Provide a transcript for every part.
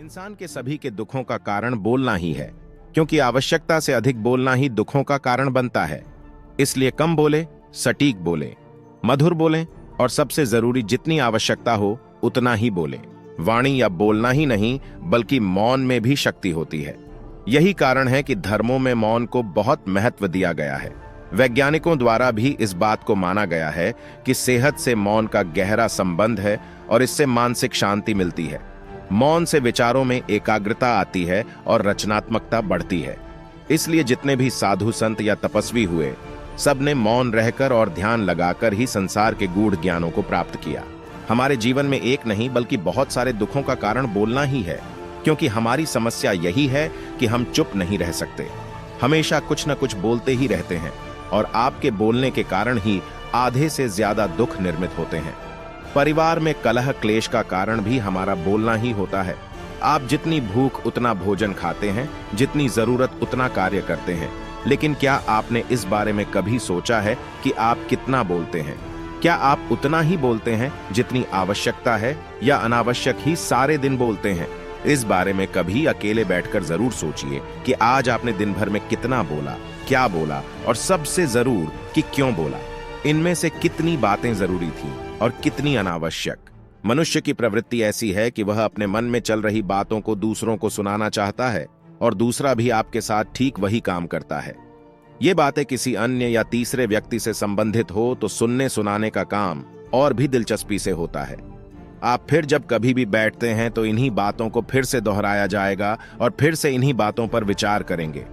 इंसान के सभी के दुखों का कारण बोलना ही है, क्योंकि आवश्यकता से अधिक बोलना ही दुखों का कारण बनता है। इसलिए कम बोले, सटीक बोले, मधुर बोलें और सबसे जरूरी जितनी आवश्यकता हो उतना ही बोलें। वाणी या बोलना ही नहीं बल्कि मौन में भी शक्ति होती है। यही कारण है कि धर्मों में मौन को बहुत महत्व दिया गया है। वैज्ञानिकों द्वारा भी इस बात को माना गया है कि सेहत से मौन का गहरा संबंध है और इससे मानसिक शांति मिलती है। मौन से विचारों में एकाग्रता आती है और रचनात्मकता बढ़ती है। इसलिए जितने भी साधु संत या तपस्वी हुए, सबने मौन रहकर और ध्यान लगाकर ही संसार के गूढ़ ज्ञानों को प्राप्त किया। हमारे जीवन में एक नहीं बल्कि बहुत सारे दुखों का कारण बोलना ही है, क्योंकि हमारी समस्या यही है कि हम चुप नहीं रह सकते। हमेशा कुछ न कुछ बोलते ही रहते हैं और आपके बोलने के कारण ही आधे से ज्यादा दुख निर्मित होते हैं। परिवार में कलह क्लेश का कारण भी हमारा बोलना ही होता है। आप जितनी भूख उतना भोजन खाते हैं, जितनी जरूरत उतना कार्य करते हैं, लेकिन क्या आपने इस बारे में कभी सोचा है कि आप कितना बोलते हैं? क्या आप उतना ही बोलते हैं जितनी आवश्यकता है, या अनावश्यक ही सारे दिन बोलते हैं? इस बारे में कभी अकेले बैठकर जरूर सोचिए कि आज आपने दिन भर में कितना बोला, क्या बोला और सबसे जरूर कि क्यों बोला। इनमें से कितनी बातें जरूरी थीं और कितनी अनावश्यक। मनुष्य की प्रवृत्ति ऐसी है कि वह अपने मन में चल रही बातों को दूसरों को सुनाना चाहता है और दूसरा भी आपके साथ ठीक वही काम करता है। ये बातें किसी अन्य या तीसरे व्यक्ति से संबंधित हो तो सुनने सुनाने का काम और भी दिलचस्पी से होता है। आप फिर जब कभी भी बैठते हैं तो इन्हीं बातों को फिर से दोहराया जाएगा और फिर से इन्हीं बातों पर विचार करेंगे।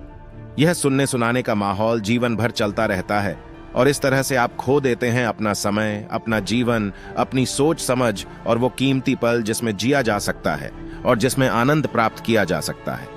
यह सुनने सुनाने का माहौल जीवन भर चलता रहता है और इस तरह से आप खो देते हैं अपना समय, अपना जीवन, अपनी सोच समझ और वो कीमती पल जिसमें जिया जा सकता है और जिसमें आनंद प्राप्त किया जा सकता है।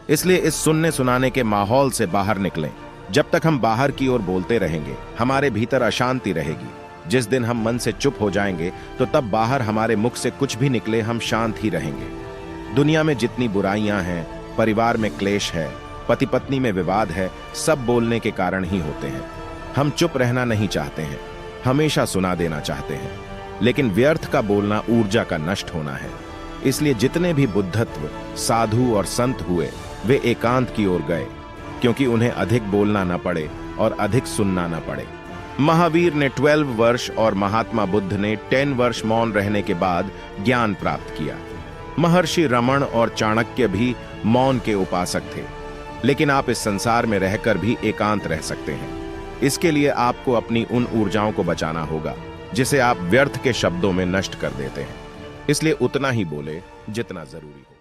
इसलिए इस सुनने सुनाने के माहौल से बाहर निकलें। जब तक हम बाहर की ओर बोलते रहेंगे, हमारे भीतर अशांति रहेगी। जिस दिन हम मन से चुप हो जाएंगे तो तब बाहर हमारे मुख से कुछ भी निकले, हम शांत ही रहेंगे। दुनिया में जितनी बुराइयां हैं, परिवार में क्लेश है, पति पत्नी में विवाद है, सब बोलने के कारण ही होते हैं। हम चुप रहना नहीं चाहते हैं, हमेशा सुना देना चाहते हैं, लेकिन व्यर्थ का बोलना ऊर्जा का नष्ट होना है। इसलिए जितने भी बुद्धत्व, साधु और संत हुए, वे एकांत की ओर गए, क्योंकि उन्हें अधिक बोलना न पड़े और अधिक सुनना न पड़े। महावीर ने 12 वर्ष और महात्मा बुद्ध ने 10 वर्ष मौन रहने के बाद ज्ञान प्राप्त किया। महर्षि रमण और चाणक्य भी मौन के उपासक थे। लेकिन आप इस संसार में रहकर भी एकांत रह सकते हैं। इसके लिए आपको अपनी उन ऊर्जाओं को बचाना होगा जिसे आप व्यर्थ के शब्दों में नष्ट कर देते हैं। इसलिए उतना ही बोले जितना जरूरी हो।